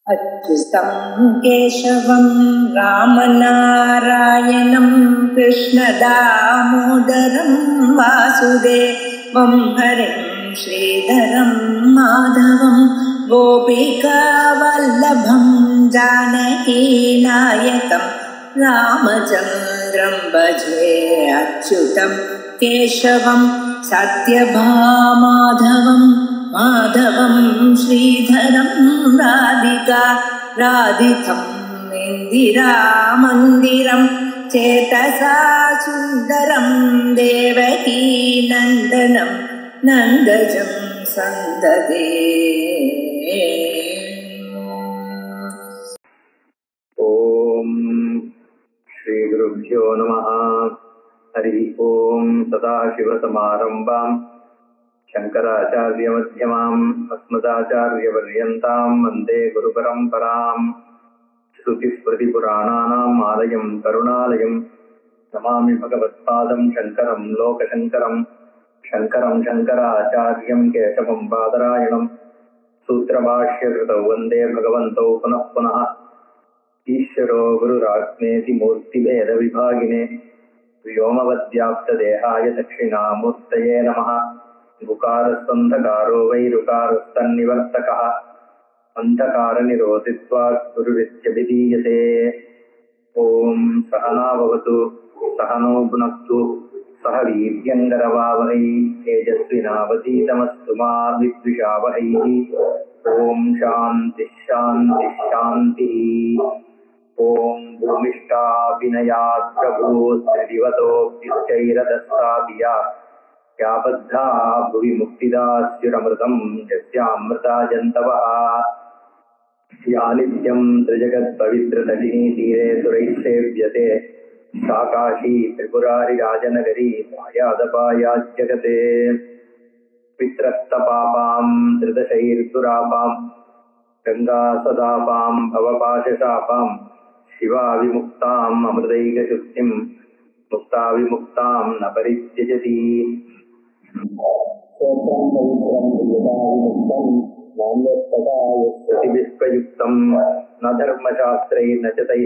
अच्युतं केशवं रामनारायणं कृष्णदामोदरं वासुदेवं हरिं श्रीधरं माधवं गोपिकावल्लभं जानकीनायकं रामचन्द्रं भजे। अच्युतं केशवं सत्यभामाधवं माधवं श्रीधरं राधितं इन्दिरामन्दिरं चेतसा सुन्दरं देवकी नन्दनं नन्दजं सन्ददे। ओम श्री गुरुभ्यो नमः। हरि ओम। सदाशिवसमारम्भां शंकराचार्यमध्यमाम् अस्मदाचार्यपर्यन्तां वन्दे गुरुपरम्पराम्। श्रुतिस्मृतिपुराणानाम् आलयं करुणालयं नमामि भगवत्पादं शङ्करं लोकशङ्करं। शङ्करं शङ्कराचार्यं केशवं बादरायणं सूत्रभाष्यकृतौ वन्दे भगवन्तौ पुनः पुनः। ईश्वरो गुरुरात्मेति मूर्तिभेदविभागिने व्योमवद्व्याप्तदेहाय दक्षिणामूर्तये नमः। गुकारस्तन्धकारो वैरुकारस्तन्निवर्तकः अन्धकारनिरोधित्वात् गुरुरित्यभिधीयते। ॐ सहना भवतु सहनो भुनक्तु सह वीर्यङ्करवावहै तेजस्विनावतीतमस्तु मा विद्विषावहैः। ॐ शान्तिः शान्तिः शान्तिः। ॐ भूमिष्ठाभिनयात् प्रभुस्त्रिदिवतोऽप्युच्चैरदस्ताभिया या बद्धा भुवि मुक्तिदास्युरमृतं यस्यामृता जन्तवः। या नित्यं त्रिजगत्पवित्रतटिनी तीरे सुरैः सेव्यते सा काशी त्रिपुरारिराजनगरी मायादपायाज्जगते। पित्रस्तपापां त्रिदशैर्दुरापां गङ्गासदापां भवपाशशापां शिवा विमुक्ताम् अमृतैकशुद्धिं मुक्ता विमुक्तां न परित्यजति। प्रतिविश्वयुक्तं न धर्मशास्त्रैर्न च तैः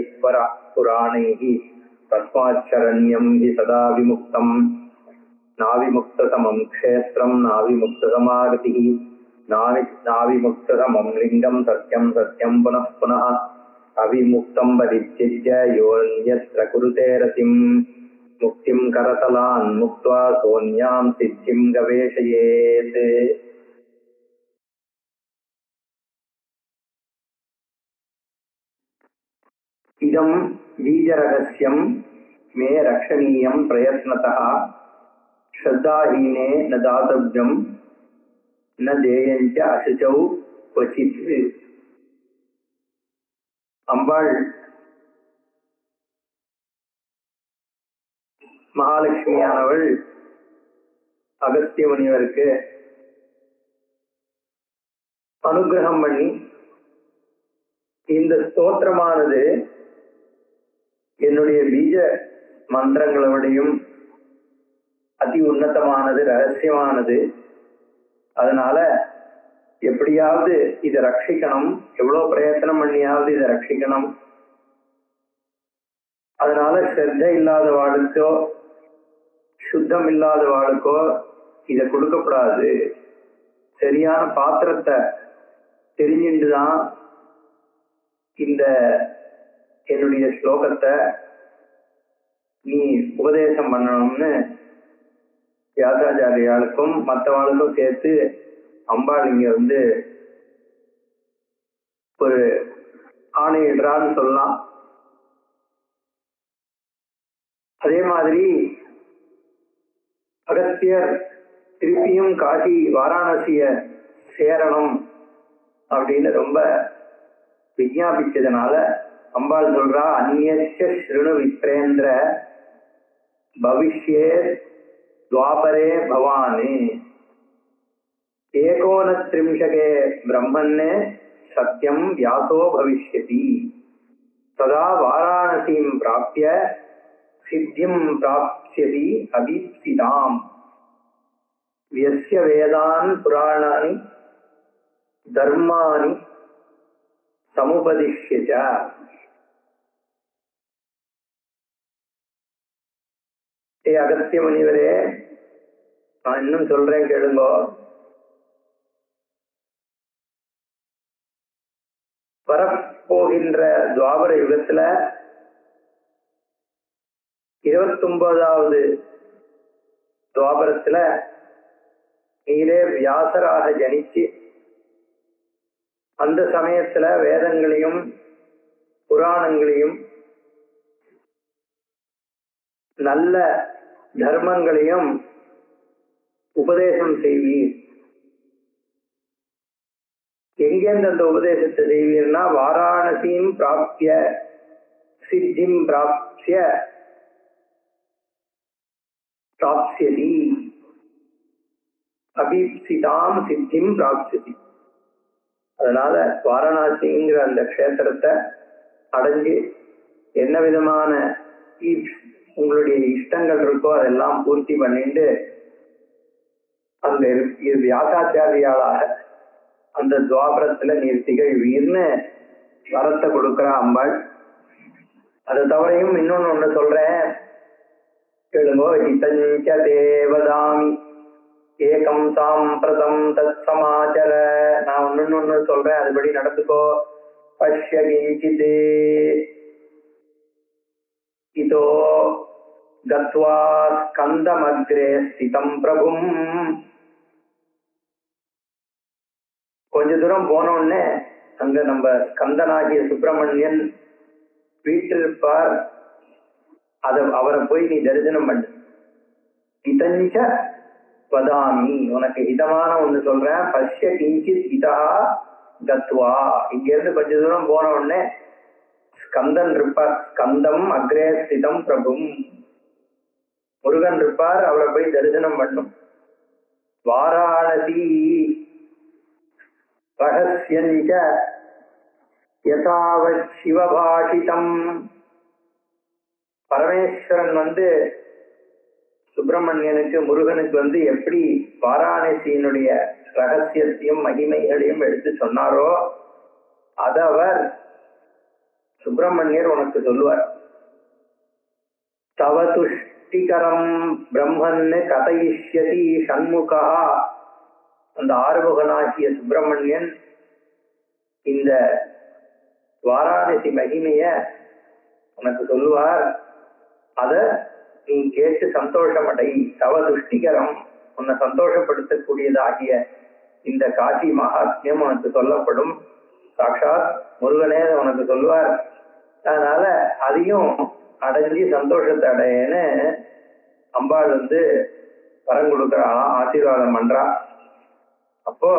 पुराणैः तस्माच्छरण्यं हि सदा विमुक्तं नाविमुक्तसमं क्षेत्रं नाविमुक्तसमागतिः नाविमुक्तसमं लिङ्गं सत्यं सत्यं पुनः पुनः अविमुक्तं परित्यज्य योऽन्यत्र कुरुते रतिं मुक्तिं करतलान् मुक्त्वा सोऽन्यां सिद्धिं गवेषयेत्। इदं बीजरहस्यं मे रक्षणीयं प्रयत्नतः श्रद्धाहीने न दातव्यं न देयञ्च अशुचौ क्वचित्। அம்பாள் மகாலட்சுமியானவள் அகஸ்திய முனிவருக்கு அனுகிரகம் பண்ணி இந்த ஸ்தோத்திரமானது என்னுடைய பீஜ மந்திரங்களை விடையும் அதி உன்னதமானது, ரகசியமானது. அதனால எப்படியாவது இதை ரட்சிக்கணும், எவ்வளவு பிரயத்தனம் பண்ணியாவது இதை ரட்சிக்கணும். அதனால ஸ்ரத்த இல்லாத வாளுக்கோ சுத்தம் இல்லாத வாளுக்கோ இதை கொடுக்கப்படாது. சரியான பாத்திரத்தை தெரிஞ்சுட்டுதான் இந்த என்னுடைய ஸ்லோகத்தை நீ உபதேசம் பண்ணணும்னு வியாசாச்சாரியாளுக்கும் மற்றவாளுக்கும் சேர்த்து அம்பாள் இங்க ஒரு ஆணையிடுறான்னு சொல்லலாம். அதே மாதிரி அகஸ்தியர் திருப்பியும் காசி வாராணசிய சேரணும் அப்படின்னு ரொம்ப விஞ்ஞாபிச்சதுனால அம்பாள் சொல்றா, அந்நிய ஸ்ருணு விப்ரேந்திர பவிஷ்யே துவாபரே பவானி ஏகோனத்ரிம்சகே பிரம்மன்னே சத்யம் வியாசோ பவிஷ்யதி ததா வாராணசீம் பிராப்ய சித்திம் பிராப்ஸ்யதி அபீப்சிதாம் வியஸ்ய வேதான் புராணானி தர்மானி சமுபதிஷ்ய. அகஸ்திய முனிவரே, நான் இன்னும் சொல்றேன் கேளுங்கோ. வரப்போகின்ற துவாபர யுகத்துல 29வது துவாபரத்துல நீரே வியாசராக ஜனிச்சு அந்த சமயத்துல வேதங்களையும் புராணங்களையும் நல்ல தர்மங்களையும் உபதேசம் செய்வீர். எங்கேருந்து அந்த உபதேசத்தை செய்வீர்னா, வாராணசியும் பிராப்திய சித்திம் பிராப்ஸ்யதி, அபீப்சிதாம் சித்திம் பிராப்ஸ்யதி. அதனால வாரணாசிங்கிற அந்த க்ஷேத்திரத்தை அடைஞ்சு என்ன விதமான உங்களுடைய இஷ்டங்கள் இருக்கோ அதெல்லாம் பூர்த்தி பண்ணிட்டு அந்த வியாசாச்சாரியாளாக அந்த துவாபரத்துல நீர் திகழ்வீர்னு வரத்தை கொடுக்கிற அம்பாள். அது தவிரையும் இன்னொன்னு ஒண்ணு சொல்றேன் கேளுங்கோ. ஹிதஞ்ச தேவதாமி ஏகம் சாம்பிரதம் தத் சமாச்சர. நான் ஒண்ணு சொல்றேன், அதுபடி நடந்துக்கோ. பஷ்ய கிஞ்சிதே இதோ கத்வா ஸ்கந்தமக்ரே ஸ்திதம் பிரபும். கொஞ்ச தூரம் போனோடனே அங்க நம்ம ஸ்கந்தனாகிய சுப்பிரமணியன் வீட்டில் இருப்பார். அவரை போய் நீ தரிசனம் பண்ணு. இதஞ்ச வதாமி, உனக்கு ஹிதமான ஒண்ணு சொல்றேன். பஷ்ய கிஞ்சித் இதா கத்வா. இங்க இருந்து கொஞ்ச தூரம் போன உடனே ஸ்கந்தன் இருப்பார். ஸ்கந்தம் அக்ரே ஸ்திதம் பிரபும், முருகன் இருப்பார். அவரை போய் தரிசனம் பண்ணும். வாராணசி ரகசியஞ்ச யதாவத் சிவபாஷிதம். பரமேஸ்வரன் சுப்பிரமணியனுக்கு முருகனுக்கு எப்படி வாராணசியினுடைய ரகசியத்தையும் மகிமைகளையும் எடுத்து சொன்னாரோ அத அவர் சுப்பிரமணியர் உனக்கு சொல்லுவார். தவ துஷ்டிகரம் பிரம்மன் கதையிஷ்யதி ஷண்முகா. அந்த ஆறுமுகனாகிய சுப்பிரமணியன் இந்த வாராணசி மகிமைய உனக்கு சொல்லுவார். அத நீ கேட்டு சந்தோஷமடை. தவ துஷ்டிகரம், உன்னை சந்தோஷப்படுத்தக்கூடியதாகிய இந்த காசி மகாத்மியம் உனக்கு சொல்லப்படும். சாட்சாத் முருகனே உனக்கு சொல்லுவார். அதனால அதையும் அடைஞ்சி சந்தோஷத்தை அடையன்னு அம்பாள் வரம் கொடுக்கறாளாம், ஆசீர்வாதம் பண்றா. அப்போ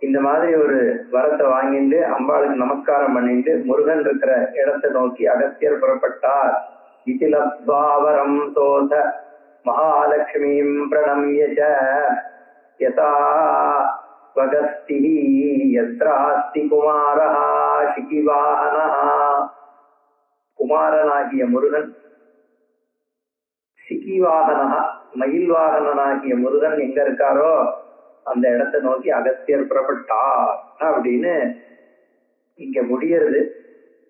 இந்த மாதிரி ஒரு வரத்தை வாங்கிட்டு அம்பாளுக்கு நமஸ்காரம் பண்ணிட்டு முருகன் இருக்கிற இடத்தை நோக்கி அகஸ்தியர் புறப்பட்டார். இதிலத்வாவரம் சோத மகாலட்சுமிம் பிரணம்ய ச யதா வகஸ்திஹி யத்ராஸ்தி குமாரஹ சிகிவாஹனஹ. குமாரனாகிய முருகன், சிகிவாஹனஹ மயில் வாகனனாகிய முருகன் எங்க இருக்காரோ அந்த இடத்தை நோக்கி அகஸ்தியர் புறப்பட்டார் அப்படின்னு இங்க முடியறது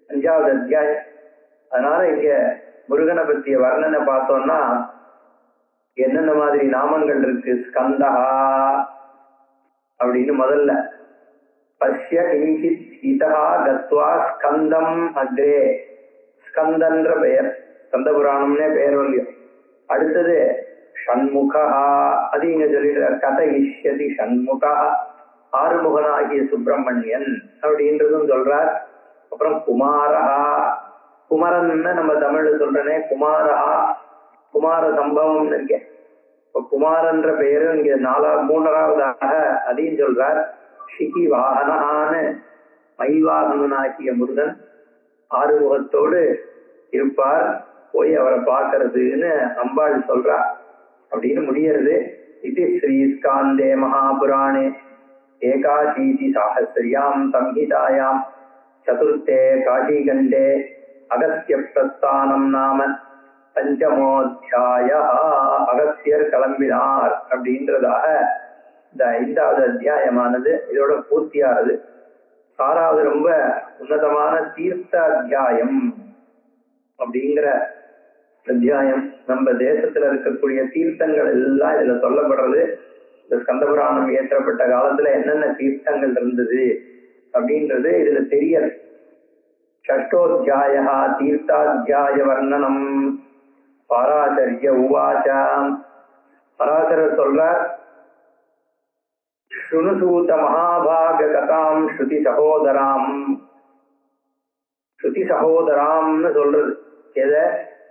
5வது அத்தியாயம். அதனால இங்க முருகனை பற்றிய வர்ணனை பார்த்தோம்னா என்னென்ன மாதிரி நாமங்கள் இருக்கு. ஸ்கந்தஹா அப்படின்னு முதல்ல பஷ்ய கிஞ்சித் இதா கத்வா ஸ்கந்தம் அக்ரே. ஸ்கந்தன்ற பெயர், ஸ்கந்த புராணம்னே பெயர் இல்லையும். அடுத்தது ஷண்முகா, அது இங்க சொல்லிடுறார். கதையிஷ்யதி ஷண்முகா, ஆறுமுகனாகிய சுப்பிரமணியன் அப்படின்றதும் சொல்றார். அப்புறம் குமாரஹா, குமரன் நம்ம தமிழ்ல சொல்றனே குமாரஹா, குமார சம்பவம்னு இருக்கேன். இப்ப குமாரன்ற பெயரு இங்க 3வதாக அதையும் சொல்றார். ஷிகி வாகனஹான்னு மயில்வாகனாகிய முருகன் ஆறுமுகத்தோடு இருப்பார். போய் அவரை பார்க்கறதுன்னு அம்பாள் சொல்றா அப்படின்னு முடியறது. இது ஸ்ரீ ஸ்காந்தே மகாபுராணே ஏகாதீதி சாஹஸ்ரியாம் சம்ஹிதாயாம் சதுர்த்தே காஷிகண்டே அகஸ்திய பிரஸ்தானம் நாம 5மோத்யாய. அகஸ்தியர் கிளம்பினார் அப்படின்றதாக இந்த 5வது அத்தியாயமானது இதோட பூர்த்தியானது. ஆறாவது ரொம்ப உன்னதமான தீர்த்த அத்தியாயம் அப்படிங்கிற அத்தியாயம். நம்ம தேசத்துல இருக்கக்கூடிய தீர்த்தங்கள் எல்லாம் இதுல சொல்லப்படுறது. இந்த ஸ்கந்த புராணம் இயற்றப்பட்ட காலத்துல என்னென்ன தீர்த்தங்கள் இருந்தது அப்படின்றது இதுல தெரியாது. ஷஷ்டோத்தியாய தீர்த்தாத்தியாய வர்ணனம். பராசரிய உவாச்சா, பராசரர் சொல்றார், ஸ்ருணுசூத மகாபாக கதாம் ஸ்ருதி சகோதராம். ஸ்ருதி சகோதராம்னு சொல்றது எத?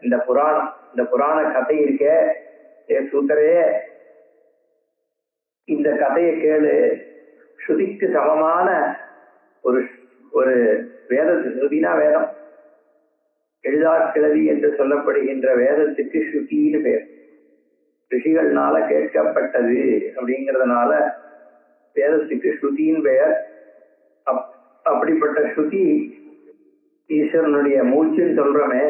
இந்த புராணம், இந்த புராண கதை இருக்க சூத்தரே, இந்த கதையை கேளு. ஸ்ருதிக்கு சமமான ஒரு ஒரு வேதம், ஸ்ருதினா வேதம், எழுதாக்கிழவி என்று சொல்லப்படுகின்ற வேதத்துக்கு ஸ்ருதின்னு பேர். ரிஷிகள்னால கேட்கப்பட்டது அப்படிங்கிறதுனால வேதத்துக்கு ஸ்ருதின்னு பெயர். அப்படிப்பட்ட ஸ்ருதி ஈஸ்வரனுடைய மூச்சுன்னு சொல்றமே,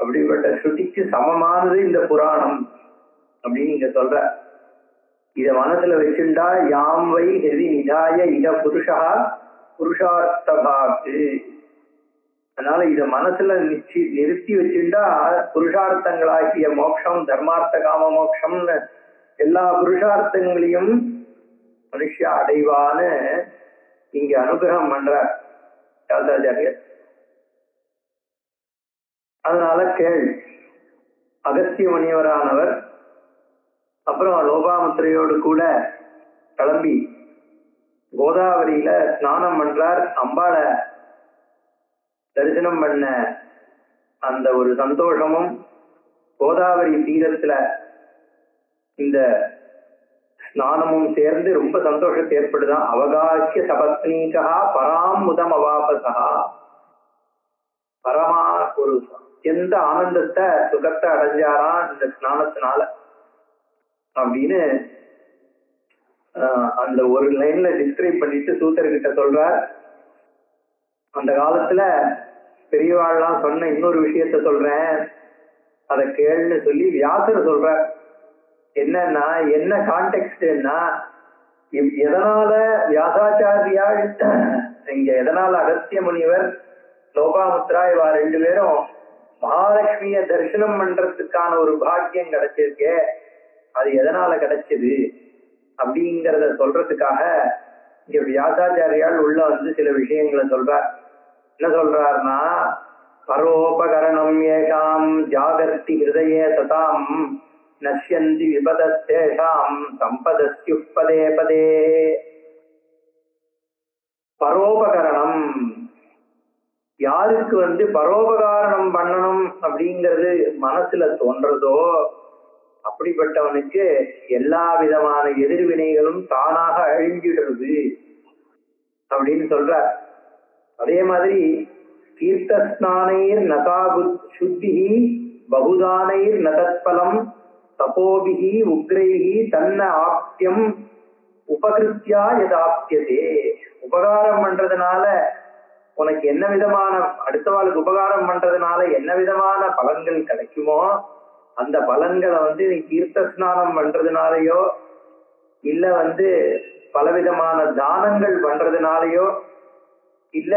அப்படிப்பட்ட ஸ்ருதிக்கு சமமானது இந்த புராணம் அப்படின்னு இங்க சொல்ற. இத மனசுல வச்சுண்டா யாம் வை ஹெதி நிதாய இத புருஷா புருஷார்த்தபாக்கு. அதனால இத மனசுல நிறுத்தி வச்சுட்டா புருஷார்த்தங்களாகிய மோட்சம், தர்மார்த்த காம மோட்சம்னு எல்லா புருஷார்த்தங்களையும் மனுஷா அடைவான்னு இங்க அனுகிரகம் பண்றார் யாத்தாச்சாரியர். அதனால கேள். அகஸ்திய முனிவரானவர் அப்புறம் லோபாமுத்திரையோடு கூட கிளம்பி கோதாவரியில ஸ்நானம் பண்றார். அம்பாளை தரிசனம் பண்ண அந்த ஒரு சந்தோஷமும், கோதாவரி தீரத்துல இந்த ஸ்நானமும் சேர்ந்து ரொம்ப சந்தோஷத்தை ஏற்படுதான். அவகாசிய சபத்னீகா பராம் முதம் அவாபசா. பரமா ஒரு எந்த ஆனந்தத்தை சுகத்தை அடைஞ்சாராம் இந்த ஸ்நானத்தினால அப்படின்னு அந்த ஒரு லைன்ல டிஸ்கிரைப் பண்ணிட்டு சூத்தர்கிட்ட சொல்றார். அந்த காலத்துல பெரியவாள்லாம் சொன்ன இன்னொரு விஷயத்த சொல்றேன், அதை கேள்னு சொல்லி வியாசர் சொல்றார். என்னன்னா, என்ன கான்டெக்ட்னா, எதனால வியாசாச்சாரியால் இங்க எதனால அகஸ்திய முனிவர் லோபாமுத்ரா இவா ரெண்டு பேரும் மகாலட்சுமிய தரிசனம் பண்றதுக்கான ஒரு பாக்கியம் கிடைச்சிருக்கே, அது எதனால கிடைச்சது அப்படிங்கிறத சொல்றதுக்காக இங்க வியாசாச்சாரியால் உள்ள வந்து சில விஷயங்களை சொல்றார். என்ன சொல்றாருன்னா, பரோபகரணம் ஏஷாம் ஜாகர்த்தி ஹிருதயே சதாம் நஷ்யந்தி விபதஸ்தேஷாம் சம்பதஸ்யுப்பதே பதே. பரோபகரணம், யாருக்கு பரோபகாரணம் பண்ணணும் அப்படிங்கிறது மனசுல தோன்றதோ அப்படிப்பட்டவனுக்கு எல்லா விதமான எதிர்வினைகளும் தானாக அழிஞ்சிடுறது அப்படின்னு சொல்றார். அதே மாதிரி தீர்த்தஸ்நானைர் நசாபு சுத்தி பகுதானைர் நதத்பலம் தபோபிகி உக்ரைஹி தன்ன ஆப்தியம் உபகிருத்தியா எதாப்தியதே. உபகாரம் பண்றதுனால உனக்கு என்ன விதமான, அடுத்தவாளுக்கு உபகாரம் பண்றதுனால என்ன விதமான பலன்கள் கிடைக்குமோ அந்த பலன்களை நீ தீர்த்த ஸ்நானம் பண்றதுனாலயோ இல்ல பலவிதமான தானங்கள் பண்றதுனாலயோ இல்ல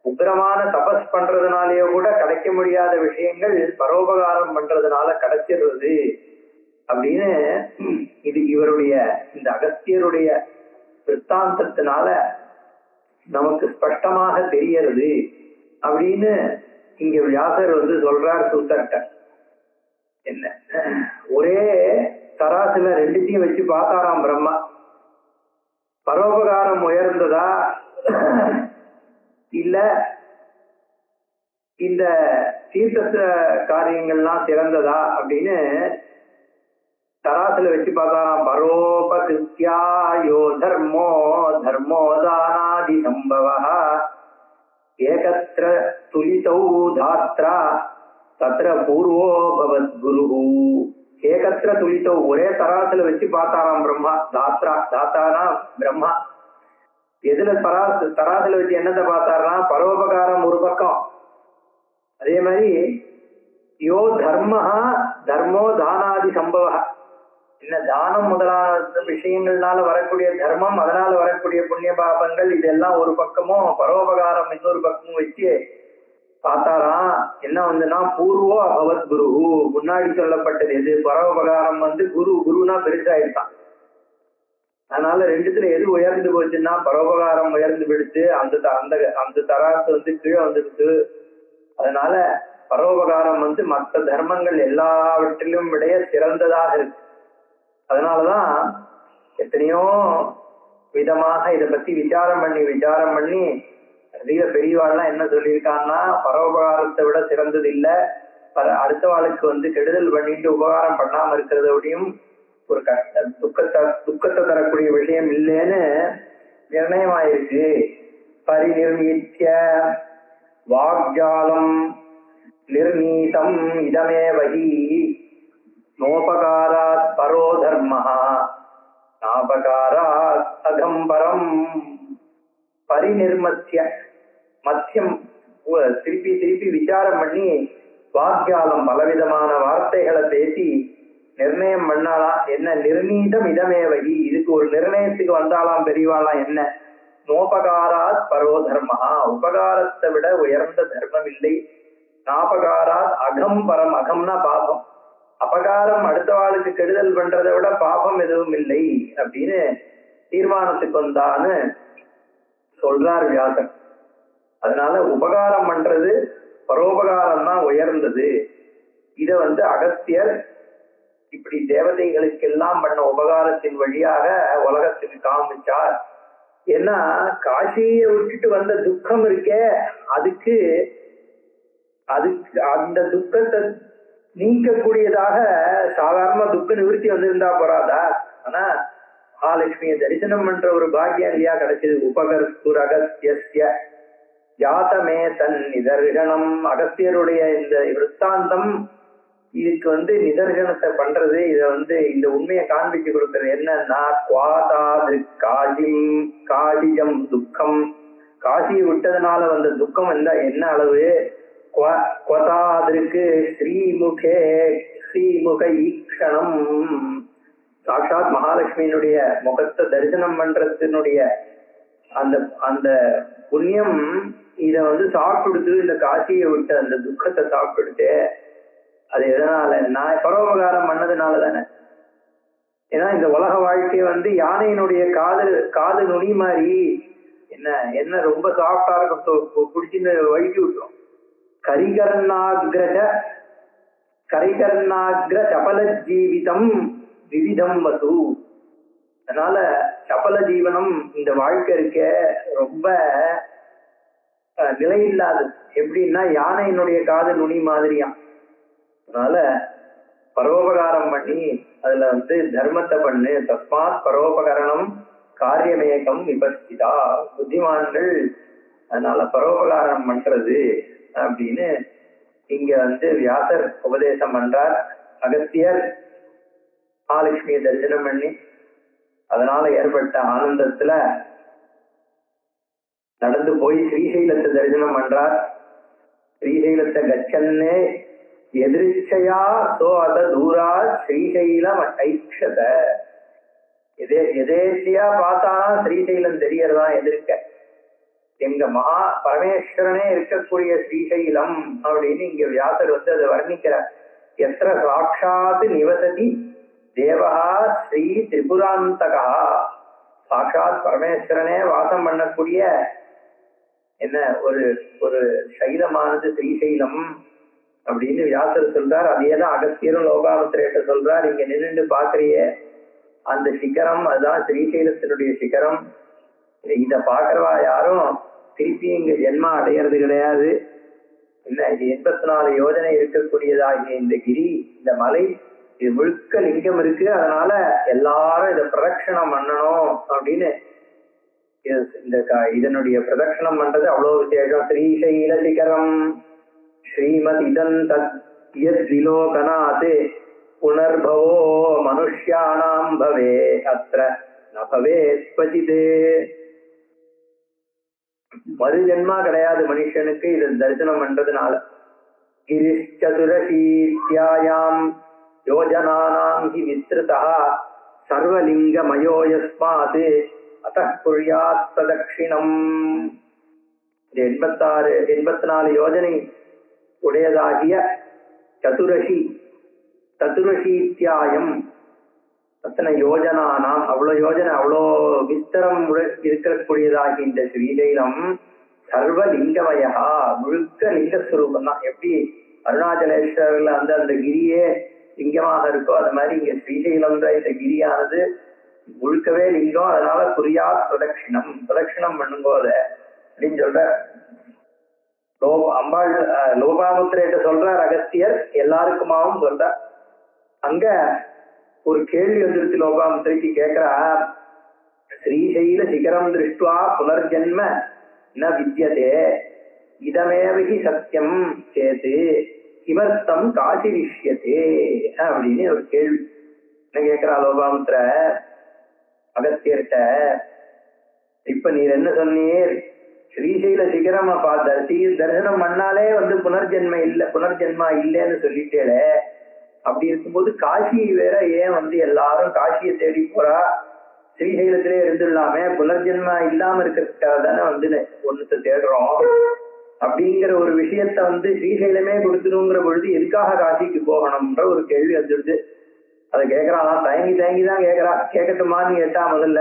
உக்கிரமான தபஸ் பண்றதுனாலயோ கூட கிடைக்க முடியாத விஷயங்கள் பரோபகாரம் பண்றதுனால கிடைச்சிடுறது அப்படின்னு இது இவருடைய இந்த அகஸ்தியருடைய விற்த்தாந்தத்தினால நமக்கு ஸ்பஷ்டமாக தெரியறது அப்படின்னு இங்க வியாசர் சொல்றார் சூத்தர்கிட்ட. என்ன, ஒரே தராசுல ரெண்டுத்தையும் வச்சு பார்த்தாராம் பிரம்மா. பரோபகாரம் உயர்ந்ததா இல்ல இந்த தீர்த்த காரியங்கள்லாம் சிறந்ததா அப்படின்னு தராசுல வச்சு பார்த்தாராம். பரோபகிருத்யாயோ தர்மோ தர்மோ தானாதி சம்பவ ஏகத்ர துலிதௌ தாத்ரா தத்ர பூர்வோ பவத் குரு. ஏகத்ர துலிதௌ, ஒரே தராசுல வச்சு பார்த்தாராம் பிரம்மா. தாத்ரா, தாத்தானா பிரம்மா. எதுல தராசுல வச்சு என்னத்தை பார்த்தாருன்னா பரோபகாரம் ஒரு பக்கம், அதே மாதிரி யோ தர்மஹா தர்மோ தானாதி சம்பவ, என்ன தானம் முதலான விஷயங்கள்னால வரக்கூடிய தர்மம், அதனால வரக்கூடிய புண்ணிய பாபங்கள், இதெல்லாம் ஒரு பக்கமும் பரோபகாரம் இன்னொரு பக்கமும் வச்சு பார்த்தாராம். என்ன வந்துன்னா பூர்வோ அபவத் குரு, முன்னாடி சொல்லப்பட்டது எது? பரோபகாரம் குருனா பெருசாயிட்டான். அதனால ரெண்டுத்துல எது உயர்ந்து போச்சுன்னா பரோபகாரம் உயர்ந்து விடுத்து, அந்த அந்த அந்த தராசு கீழே வந்துடுச்சு. அதனால பரோபகாரம் மற்ற தர்மங்கள் எல்லாவற்றிலும் விடைய சிறந்ததாக இருக்கு. அதனாலதான் எத்தனையோ விதமாக இதை பத்தி விசாரம் பண்ணி அதிக பெரியவாள்லாம் என்ன சொல்லியிருக்காங்கன்னா, பரோபகாரத்தை விட சிறந்தது இல்லை, அடுத்த வாழ்க்கு கெடுதல் பண்ணிட்டு உபகாரம் பண்ணாம இருக்கிறதோடையும் ஒரு துக்கத்தை தரக்கூடிய விஷயம் இல்லைன்னு நிர்ணயமாயிருக்கு. பரிநிர்மித்ய வாக்ஜாலம் நிர்ணீதம் இதமேவஹி நோபகாராத் பரோ தர்மஹ நாபகாராத் அகம்பரம். பரிநிர்மத்திய மத்தியம் திருப்பி விசாரம் பண்ணி வாக்யாலம் பலவிதமான வார்த்தைகளை பேசி நிர்ணயம் பண்ணாலாம். என்ன? நிர்ணீதம் இதமேவகி, இதுக்கு ஒரு நிர்ணயத்துக்கு வந்தாலாம் பெரியவாளாம். என்ன? நோபகாராத் பரோ தர்மஹா, உபகாரத்தை விட உயர்ந்த தர்மம் இல்லை. நாபகாராத் அகம்பரம், அகம்னா பாபம், அபகாரம் அடுத்த வாழ்க்கு கெடுதல் பண்றதை விட பாபம் எதுவும் இல்லை அப்படின்னு தீர்மானத்துக்கு வந்தான்னு சொல்றார் வியாசர். அதனால உபகாரம் பண்றது பரோபகாரம் தான் உயர்ந்தது. இத அகஸ்தியர் இப்படி தேவதைகளுக்கெல்லாம் பண்ண உபகாரத்தின் வழியாக உலகத்துக்கு காமிச்சார். ஏன்னா காசியை விட்டுட்டு வந்த துக்கம் இருக்கே, அதுக்கு அந்த துக்கத்தை நீக்கக்கூடியதாக சாதாரண துக்க நிவர்த்தி வந்திருந்தா போறாதா? ஆனா மகாலட்சுமியை தரிசனம் பண்ற ஒரு பாக்கியம் இல்லையா கிடைச்சது. உபகர்ஸ்து அகஸ்திய ஜாதமே தன் நிதர்சனம். அகஸ்தியருடைய இந்த விற்த்தாந்தம் இதுக்கு நிதர்சனத்தை பண்றது. இத இந்த உண்மையை காண்பிச்சு கொடுக்கிறது. என்னன்னா குவாதாது காசிஜம் துக்கம், காசியை விட்டதுனால வந்த துக்கம் என்ன அளவு? குவதாதிற்கு ஸ்ரீமுக ஈக்ஷணம். சாட்சாத் மகாலட்சுமியினுடைய முகத்தை தரிசனம் பண்றதுனுடைய அந்த அந்த புண்ணியம் இத சாப்பிடுது. இந்த காசியை விட்டு அந்த துக்கத்தை சாப்பிடுது. அது எதனால? நான் பரோபகாரம் பண்ணதுனால தானே. ஏன்னா இந்த உலக வாழ்க்கை யானையினுடைய காது நுனி மாதிரி என்ன ரொம்ப சாஃப்டா இருக்கும், பிடிச்சின்னு வழுக்கி விட்டுரும். கரிகர்ணாகிர சபல ஜீவிதம் விவிதம் வசு. அதனால சபல ஜீவனம் இந்த வாழ்க்கை இருக்க ரொம்ப நிலையில்லாது. எப்படின்னா யானையினுடைய காது நுனி மாதிரியா. அதனால பரோபகாரம் பண்ணி அதுல தர்மத்தை பண்ணு. தஸ்மாத் பரோபகரணம் காரியமேகம் விபஸ்திதா. புத்திமான்கள் அதனால பரோபகாரம் பண்றது அப்படின்னு இங்க வியாசர் உபதேசம் பண்றார். அகஸ்தியர் மகாலட்சுமியை தரிசனம் பண்ணி அதனால ஏற்பட்ட ஆனந்தத்துல நடந்து போய் ஸ்ரீசைலத்தை தரிசனம் பண்றார். ஸ்ரீசைலத்தை கச்சன்னு எதிர்ச்சையா சோ அத தூரா ஸ்ரீசைலம் ஐக்ஷத. எதேச்சியா பார்த்தா ஸ்ரீசைலம் தெரியறதா எதிர்க்க. எங்க மகா பரமேஸ்வரனே இருக்கக்கூடிய ஸ்ரீசைலம் அப்படின்னு இங்க வியாசர் அதை வர்ணிக்கிறார். எத்திர சாட்சாத் நிவசதி தேவா ஸ்ரீ திரிபுராந்தகா. சாட்சாத் பரமேஸ்வரனே வாசம் பண்ணக்கூடிய என்ன ஒரு ஒரு சைலமானது ஸ்ரீசைலம் அப்படின்னு வியாசர் சொல்றார். அதேதான் அகஸ்தியரும் லோகாவத்திரேட்ட சொல்றார். இங்க நின்று பாக்குறியே அந்த சிகரம், அதுதான் ஸ்ரீசைலத்தினுடைய சிகரம். இத பாக்குறவா யாரும் திருப்பி இங்க ஜென்மா அடையிறது கிடையாது. என்ன இது 84 யோஜனை இருக்கக்கூடியதாகிய இந்த கிரி, இந்த மலை, இது முழுக்க லிங்கம் இருக்கு. அதனால எல்லாரும் இதை பிரதட்சணம் பண்ணணும் அப்படின்னு இதனுடைய பிரதட்சணம் பண்றது அவ்வளவு விசேஷம். ஸ்ரீசைல சிகரம் ஸ்ரீமத் இதந்தத்விலோகனாத் புனர்பவோ மனுஷ்யானாம் பவே அத்ர ந பவேத் க்வசித். மறு ஜென்மா கிடையாது மனுஷனுக்கு இதை தரிசனம் பண்றதுனால. கிரிச்சதுரசீத்யாயாம் யோஜனானாம் ஹி விஸ்ருதா சர்வலிங்கமயோ யஸ்மாத் அத்தः குர்யாத் பிரதக்ஷிணம். இது 84 யோஜனை உடையதாகிய சதுரஷீத்யாயம் அத்தனை யோஜனானாம், அவ்வளோ யோஜனை, அவ்வளோ விஸ்தரம் இருக்கக்கூடியதாகி இந்த ஸ்ரீசைலம் சர்வலிங்கமயா, முழுக்க லிங்கஸ்வரூபம் தான். எப்படி அருணாச்சலேஸ்வரர்ல அந்த கிரியே லிங்கமாக இருக்கோ அது மாதிரி இங்க ஸ்ரீசைலம்ன்ற இந்த கிரியானது முழுக்கவே லிங்கம். அதனால குறியா பிரதட்சிணம் பண்ணுங்கோ அத அப்படின்னு சொல்ற. அம்பாள் லோபாமுத்திரேட்ட சொல்றார் அகஸ்தியர், எல்லாருக்குமாவும் சொல்ற. அங்க ஒரு கேள்வி வந்துருச்சு லோபாமுத்திரைக்கு. கேட்கிறா, ஸ்ரீசைல சிகரம் திருஷ்டுவா புனர்ஜன்ம ந வித்யதே இதமேவகி சத்தியம் சேது கிமர்த்தம் காசிரிஷ்யதே அப்படின்னு ஒரு கேள்வி என்ன கேட்கிறா லோபாமுத்திர அகஸ்தியர்கிட்ட. இப்ப நீர் என்ன சொன்னீர், ஸ்ரீசைல சிகரம் தரிசனம் பண்ணாலே புனர்ஜென்மா இல்லைன்னு சொல்லிட்டேளே. அப்படி இருக்கும்போது காசி வேற ஏன் எல்லாரும் காசியை தேடி போறா, ஸ்ரீசைலத்திலே இருந்துடலாமே, புனர்ஜென்மா இல்லாம இருக்கிறதுக்காக தானே ஒண்ணுத்த தேடுறோம் அப்படிங்கிற ஒரு விஷயத்த ஸ்ரீசைலமே கொடுத்துருங்கிற பொழுது எதுக்காக காசிக்கு போகணும்ன்ற ஒரு கேள்வி வந்துடுது. அதை கேட்கறான், தயங்கிதான் கேட்கறா. கேட்கட்டுமான்னு கேட்டா முதல்ல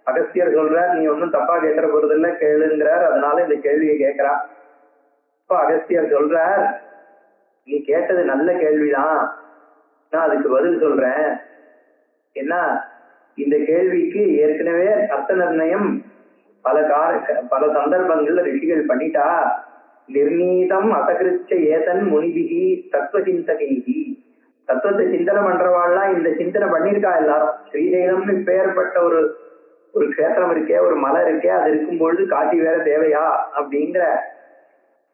அகஸ்தியர் சொல்றார், நீ ஒன்னும் தப்பா கேட்கற போறதில்ல, கேளுங்கிறார். அதனால இந்த கேள்வியை கேட்கிறா. இப்ப அகஸ்தியர் சொல்றார், நீ கேட்டது நல்ல கேள்விதான், நான் அதுக்கு பதில் சொல்றேன். ஏன்னா இந்த கேள்விக்கு ஏற்கனவே அர்த்த நிர்ணயம் பல சந்தர்ப்பங்கள்ல ரிஷிகள் பண்ணிட்டா. நிர்ணீதம் அசகிருச்ச ஏதன் முனிபிகி தத்துவ சிந்தகைகி, தத்துவத்தை சிந்தனை பண்றவாள்லாம் இந்த சிந்தனை பண்ணிருக்கா எல்லாரும். ஸ்ரீசைலம்னு பெயர்பட்ட ஒரு கஷேத்திரம் இருக்கே, ஒரு மலை இருக்கே, அது இருக்கும் பொழுது காசி வேற தேவையா அப்படிங்கிற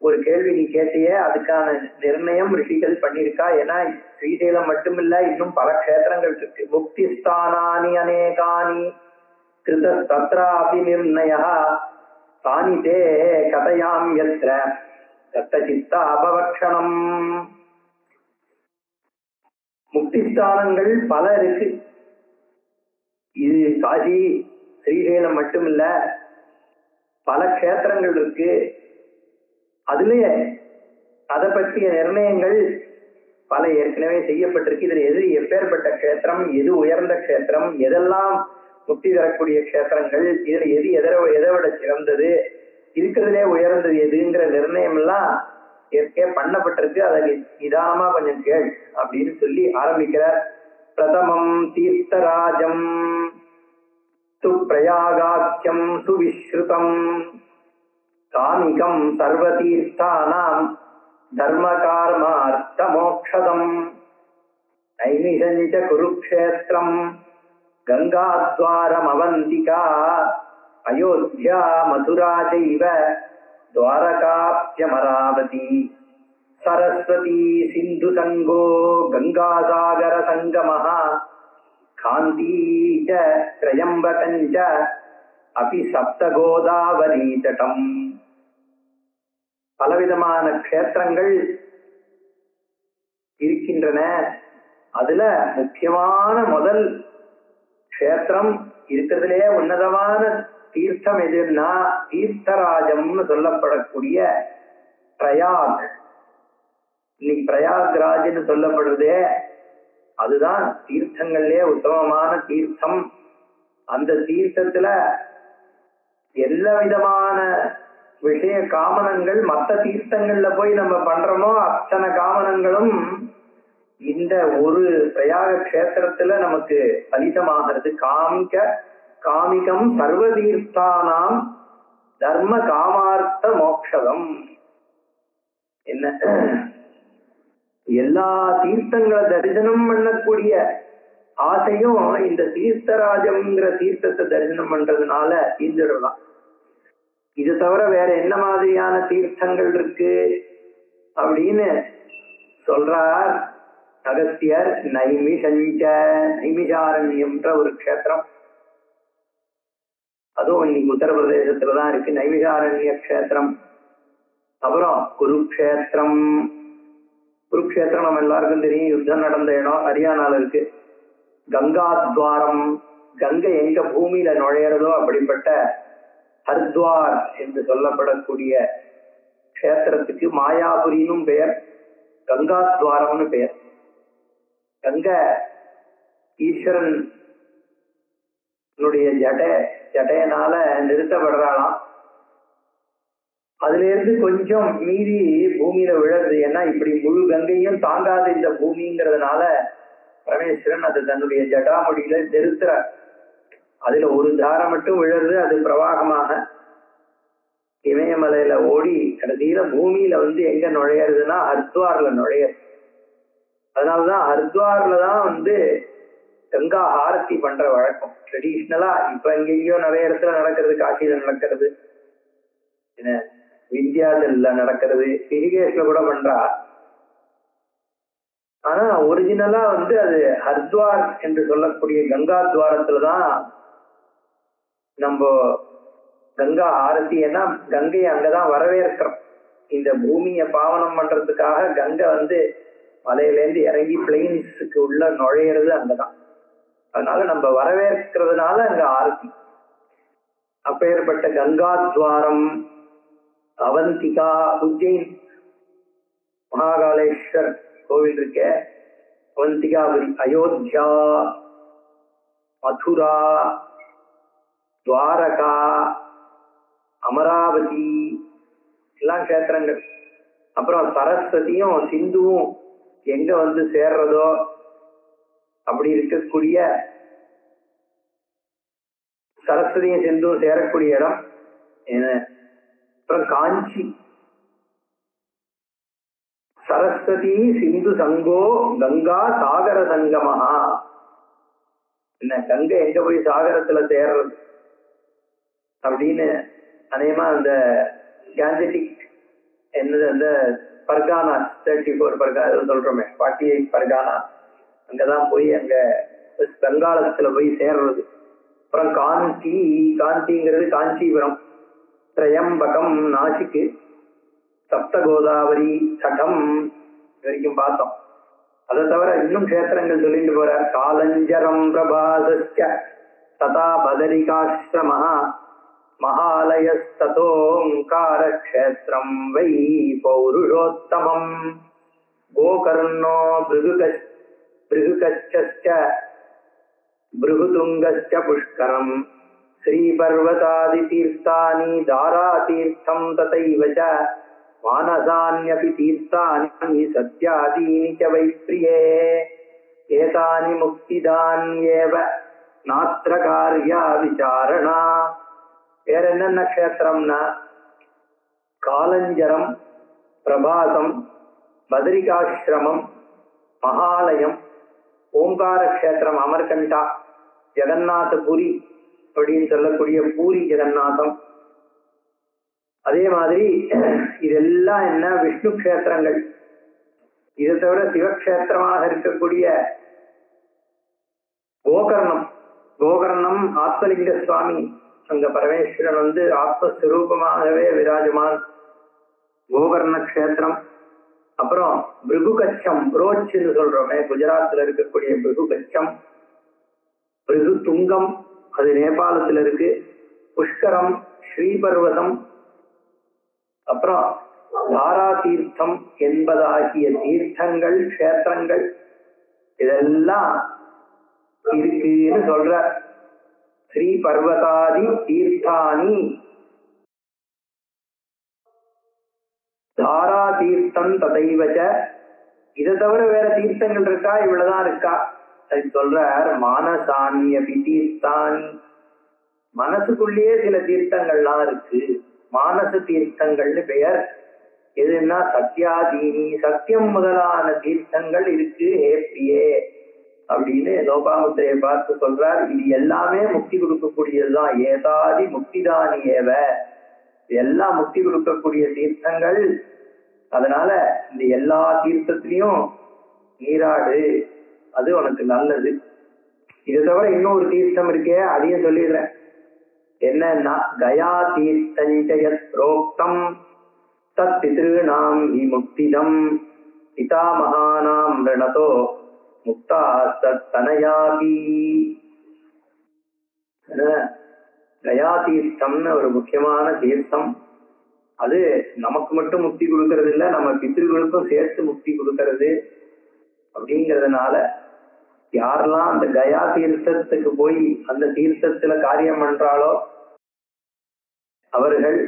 ஒரு கேள்வி நீ கேட்டியே, அதுக்கான நிர்ணயம் ரிஷிகள் பண்ணிருக்கா. ஏன்னா ஸ்ரீசைலம் மட்டுமில்ல, இன்னும் பல கஷேத்திரங்கள் இருக்கு. முக்தி ஸ்தானானி அநேகானி கிருத தத்ராபி நிர்ணயா தானி தே கதையாம் யத்ர தத்தசித்த அபவக்ஷணம். முக்திஸ்தானங்கள் பல இருக்கு. இது காசி ஸ்ரீசைலம் மட்டுமில்ல, பல கஷேத்திரங்கள் இருக்கு. அதுலயே அதை பற்றிய நிர்ணயங்கள் பல ஏற்கனவே செய்யப்பட்டிருக்கு. இதுல எது எப்பேற்பட்ட கஷேத்திரம், எது உயர்ந்த கஷேத்திரம், எதெல்லாம் முக்தி தரக்கூடிய கஷேத்திரங்கள், இதுல எது எதை விட சிறந்தது, இருக்கிறதுலே உயர்ந்தது எதுங்கிற நிர்ணயம் எல்லாம் ஏற்கனவே பண்ணப்பட்டிருக்கு. அதை நிதானமா கொஞ்சம் கேள் அப்படின்னு சொல்லி ஆரம்பிக்கிறார். பிரதமம் தீர்த்தராஜம் து பிரயாகாட்சியம் சுவிஸ்ருதம் காமிகம் சர்வதீர்த்தானாம் தர்மகார்மார்த்த மோக்ஷதம் நைமிஷஞ்ச குருக்ஷேத்திரம் கங்காத்வாரம் அவந்திகா அயோத்தியா மதுரா சைவ துவாரகாப்யமராவதி சரஸ்வதி சிந்து சங்கோ கங்காசாகர சங்கமஹ காந்தி ச த்ரயம்பகஞ்ச அபி சப்த கோதாவரி தடம். பலவிதமான க்ஷேத்திரங்கள் இருக்கின்றன. அதுல முக்கியமான முதல் க்ஷேத்திரம், இருக்கிறதுலே உன்னதமான தீர்த்தம் எதுன்னா தீர்த்தராஜம்னு சொல்லப்படக்கூடிய பிரயாக். இன்னைக்கு பிரயாக்ராஜ்னு சொல்லப்படுறதே அதுதான் தீர்த்தங்கள்லே உத்தமமான தீர்த்தம். அந்த தீர்த்தத்துல எல்லா விதமான விஷய காமனங்கள் மற்ற தீர்த்தங்கள்ல போய் நம்ம பண்றோமோ அத்தனை காமனங்களும் இந்த ஒரு பிரயாக கஷேத்திரத்துல நமக்கு பலிதமாகிறது. காமிகம் சர்வதீர்த்தானாம் தர்ம காமார்த்த மோக்ஷதம். என்ன எல்லா தீர்த்தங்களை தரிசனம் பண்ணக்கூடிய ஆசையும் இந்த தீர்த்தராஜம்ங்கிற தீர்த்தத்தை தரிசனம் பண்றதுனால தீர்ந்துடலாம். இது தவிர வேற என்ன மாதிரியான தீர்த்தங்கள் இருக்கு அப்படின்னு சொல்றார் அகஸ்தியர். நைமிஷாரண்யம்ன்ற ஒரு க்ஷேத்திரம், அதுவும் இன்னைக்கு உத்தரப்பிரதேசத்துலதான் இருக்கு. நைமிஷாரண்ய க்ஷேத்திரம். அப்புறம் குருக்ஷேத்திரம், குருக்ஷேத்திரம் நம்ம எல்லாருக்கும் தெரியும், யுத்தம் நடந்த இடம் ஹரியானால இருக்கு. கங்கா துவாரம், கங்கை எங்க பூமியில நுழையிறதோ அப்படிப்பட்ட ஹரித்வார் என்று சொல்லப்படக்கூடிய கஷேத்திரத்துக்கு மாயாபுரினும் பெயர், கங்கா துவாரம்னு பெயர். கங்கை ஈஸ்வரன் ஜடையனால நிறுத்தப்படுறாளாம். அதுல இருந்து கொஞ்சம் மீறி பூமியில விழுறது. ஏன்னா இப்படி முழு கங்கையும் தாங்காத இந்த பூமிங்கிறதுனால பரமேஸ்வரன் அது தன்னுடைய ஜடாமுடியில நிறுத்துற. அதுல ஒரு தாரம் மட்டும் விழுறது, அது பிரவாகமாக இமயமலையில ஓடி கடைசியில பூமியில எங்க நுழையிறதுன்னா ஹரித்வார்ல நுழையிறது. அதனாலதான் ஹரித்வார்ல தான் கங்கா ஆரத்தி பண்ற வழக்கம் ட்ரெடிஷ்னலா. இப்ப எங்கெங்கயோ நிறைய இடத்துல நடக்கிறது, காசியில நடக்கிறது, என்ன விந்தியாச்சல்ல நடக்கிறது, ரிஷிகேஷ்ல கூட பண்றா. ஆனா ஒரிஜினலா அது ஹரித்வார் என்று சொல்லக்கூடிய கங்கா துவாரத்துலதான் நம்ம கங்கா ஆரத்தி. ஏன்னா கங்கையை அங்கதான் வரவேற்கிறோம். இந்த பூமியை பாவனம் பண்றதுக்காக கங்கை மலையிலேருந்து இறங்கி பிளெயின்ஸுக்கு உள்ள நுழையிறது அங்கதான். அதனால நம்ம வரவேற்கிறதுனால அங்க ஆரத்தி. அப்பேற்பட்ட கங்கா துவாரம், அவந்திகா, உஜ்ஜைன் மகாகாலேஸ்வர் கோவில் இருக்க, அவந்திகாபுரி, அயோத்தியா, மதுரா, துவாரகா, அமராவதி எல்லாம் கஷேத்திரங்கள். அப்புறம் சரஸ்வதியும் சிந்துவும் எங்க சேர்றதோ அப்படி இருக்கக்கூடிய சரஸ்வதியும் சிந்துவும் சேரக்கூடிய இடம். அப்புறம் காஞ்சி, சரஸ்வதி சிந்து சங்கோ கங்கா சாகர சங்கமஹா. என்ன கங்கை எங்க போய் சாகரத்துல சேர்றது அப்படின்னு அநேகமா அந்த கேஞ்சட்டிக் என்னது அந்த பர்கானா 34 பர்கானா சொல்றோமே, 48 பர்கானா, அங்கதான் போய் அங்க பெங்காலத்துல போய் சேர்றது. அப்புறம் காஞ்சி, காஞ்சிங்கிறது காஞ்சிபுரம், திரையம்பகம் நாசிக்கு, சப்த கோதாவரி, சடம் வரைக்கும் பார்த்தோம். அதை தவிர இன்னும் கஷேத்திரங்கள் சொல்லிட்டு போற. காலஞ்சரம் பிரபாசஸ்ய ததா பதரிகாஸ்ரமஹ மகாலயஸ்ததோங்கார க்ஷேத்ரம் வை பௌருஷோத்தமம் கோகர்ணோ பிருகுகச்சஸ்ய பிருகுதுங்கஸ்ய புஷ்கரம் ஸ்ரீபர்வதாதி தீர்த்தானி தாராதீர்த்தம் ததைவ ச மானசான்யபி தீர்த்தானி சத்யாதீனி ச வை ப்ரியே ஏதானி முக்திதான்யேவ நாத்ர கார்யா விசாரணா. வேற என்னென்ன க்ஷேத்திரம்னா காலஞ்சரம், பிரபாசம், பத்ரிகாசிரமம், மகாலயம், ஓங்கார க்ஷேத்திரம், அமர்கண்டா, ஜெகநாதபுரி அப்படின்னு சொல்லக்கூடிய பூரி ஜெகநாதம். அதே மாதிரி இதெல்லாம் என்ன விஷ்ணு க்ஷேத்திரங்கள். இதை தவிர சிவக்ஷேத்திரமாக இருக்கக்கூடிய கோகர்ணம், கோகர்ணம் ஆத்மலிங்க சுவாமி, அங்க பரமேஸ்வரன் ஆத்மஸ்வரூபமாகவே விராஜமான், கோகர்ண க்ஷேத்திரம். அப்புறம் பிருகுகச்சம், புரோச்சுன்னு சொல்றோமே, குஜராத்ல இருக்கக்கூடிய பிருகுகச்சம், பிருகு துங்கம், அது நேபாளத்துல இருக்கு, புஷ்கரம், ஸ்ரீபர்வதம், அப்புறம் தாரா தீர்த்தம் என்பதாகிய தீர்த்தங்கள், க்ஷேத்திரங்கள் இதெல்லாம் இருக்குன்னு சொல்ற. ஸ்ரீ பர்வதாதி தீர்த்தானி தாரா தீர்த்தம் ததைவச்ச. இதை தவிர வேற தீர்த்தங்கள் இருக்கா? இவ்வளவுதான் இருக்கா? அது சொல்றார். மானசான்யபி தீர்த்தானி, மனசுக்குள்ளேயே சில தீர்த்தங்கள்லாம் இருக்கு. மானச தீர்த்தங்கள்னு பெயர். எதுன்னா சத்யாதீனி, சத்தியம் முதலான தீர்த்தங்கள் இருக்கு ஹேப்பியே அப்படின்னு லோபாமுத்திரையை பார்த்து சொல்றார். இது எல்லாமே முக்தி கொடுக்கக்கூடியதுதான். ஏதாதி முக்திதானி ஏவ, எல்லாம் முக்தி கொடுக்கக்கூடிய தீர்த்தங்கள். அதனால இந்த எல்லா தீர்த்தத்திலையும் நீராடு, அது உனக்கு நல்லது. இதை தவிர இன்னொரு தீர்த்தம் இருக்கே, அதையும் சொல்லிடுறேன். என்னன்னா கயா தீர்த்தஞ்சயத் புரோக்தம் தத் பித்ருணாம் விமுக்திதம் பிதாமகானாம் ரணதோ முக்தா தனயாபி. கயா தீர்த்தம்னு ஒரு முக்கியமான தீர்த்தம். அது நமக்கு மட்டும் முக்தி கொடுக்கறது இல்லை, நம்ம பித்திருக்களுக்கும் சேர்த்து முக்தி கொடுக்கறது. அப்படிங்கிறதுனால யாரெல்லாம் அந்த கயா தீர்த்தத்துக்கு போய் அந்த தீர்த்தத்துல காரியம் பண்றாளோ அவர்கள்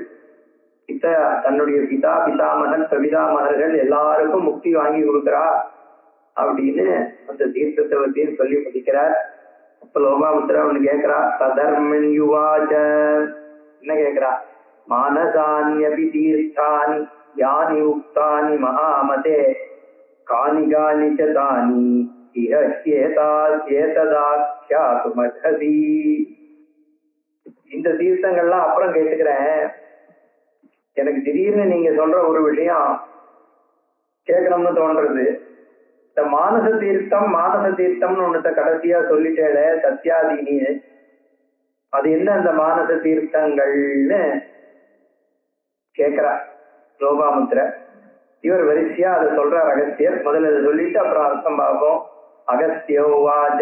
தன்னுடைய பிதாமகன் பிரபிதாமகர்கள் எல்லாருக்கும் முக்தி வாங்கி கொடுக்கிறா அப்படின்னு அந்த தீர்த்தத்தை பற்றியும் சொல்லி முடிக்கிறார். அப்ப லோகாமுத்திரா ஒண்ணு கேட்கிறா, சதர்மன் யுவாச்ச, என்ன கேட்கிறா, மானசான்யபி தீர்த்தானி யானி உக்தானி மகாமதே கானி கானி ச தானி இஹ்யேததாக்யாதுமர்ஹசி. இந்த தீர்த்தங்கள்லாம் அப்புறம் கேட்டுக்கிறேன். எனக்கு திடீர்னு நீங்க சொல்ற ஒரு விஷயம் கேட்கணும்னு தோன்றது. இந்த மானச தீர்த்தம்னு ஒண்ணுத்த கடைசியா சொல்லிட்டேல சத்யாதீனி, அது என்ன அந்த மானச தீர்த்தங்கள்னு கேட்கிறா லோகாமுத்திர. இவர் வரிசையா அதை சொல்ற அகஸ்தியர். முதல்ல இதை சொல்லிட்டு அப்புறம் அர்த்தம் பார்ப்போம். அகஸ்தியோ வாச்ச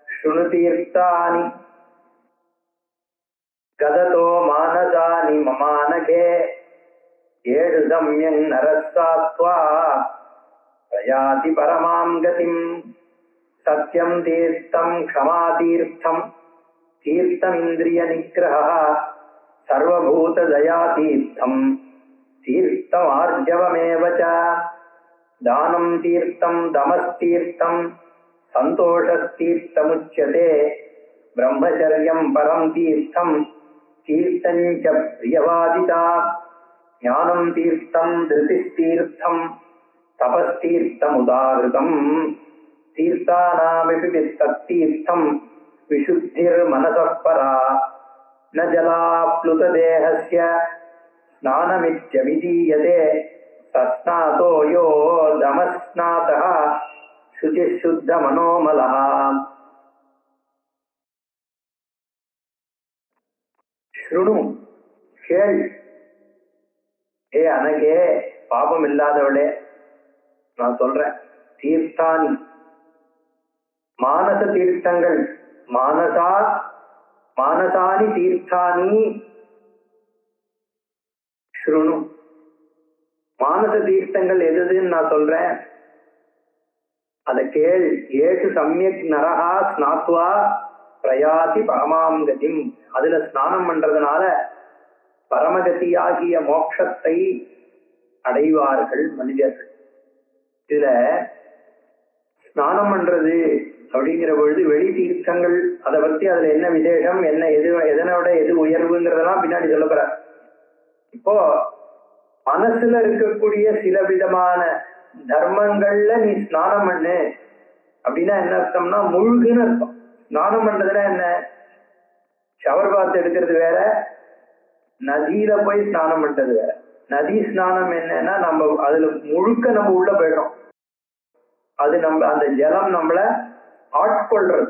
ஸ்ருணு தீர்த்தானி கததோ மானசானி மமானகே ஏழு சம்யங் நரஸ்தாத்வா பிரயாதி பரமாம் கதிம் சத்யம் தீர்த்தம் க்ஷமா தீர்த்தம் தீர்த்தம் இந்திரிய நிகிரஹ சர்வபூத தயா தீர்த்தம் தீர்த்தம் ஆர்ஜவமேவ ச தானம் தீர்த்தம் தமஸ்தீர்த்தம் சந்தோஷஸ்தீர்த்தமுச்யதே பிரம்மச்சர்யம் பரம் தீர்த்தம் தீர்த்தஞ்ச பிரியவாதிதா ஞானம் தீர்த்தம் திருதிஸ்தீர்த்தம் தபஸ்தீர்த்தம் உதாகிருதம் தீர்த்தானாமிபி வித்தீர்த்தம் விசுத்திர் மனசः பரா ந ஜலாப்ளுத தேஹஸ்ய ஸ்நானமித்யவிதீயதே தஸ்நாதோ யோ தமஸ்நாதः சுசிசுத்த மனோமலः. ஸ்ருணு கேள், ஏ அனகே பாபம் இல்லாதவளே நான் சொல்றேன். தீர்த்தானி மானச தீர்த்தங்கள், மானசானி தீர்த்தானி ஸ்ருணு. மானச தீர்த்தங்கள் எதுன்னு நான் சொல்றேன், அத கேள். ஏஷு சம்யக் நரஹா ஸ்நாத்வா பிரயாதி பரமாம் கதிம். அதுல ஸ்நானம் பண்றதுனால பரமகதியாகிய மோட்சத்தை அடைவார்கள் மனிதர்கள். இதுல ஸ்நானம் பண்றது அப்படிங்கிற பொழுது வெளி தீர்த்தங்கள் அதை பத்தி அதுல என்ன விசேஷம், என்ன எதனோட எது உயர்வுங்கிறதெல்லாம் பின்னாடி சொல்ல போற. இப்போ மனசுல இருக்கக்கூடிய சில விதமான தர்மங்கள்ல நீ ஸ்நானம் பண்ணு அப்படின்னா என்ன அர்த்தம்னா முழுகுன்னு அர்த்தம். ஸ்நானம் பண்றதுன்னா என்ன, ஷவர் பாத் எடுக்கிறது வேற, நதியில போய் ஸ்நானம் பண்றது வேற. நதி ஸ்நானம் என்னன்னா நம்ம அதுல முழுக்க நம்ம உள்ள போயிடும். அது நம்ம அந்த ஜலம் நம்மள ஆட்கொள்றது.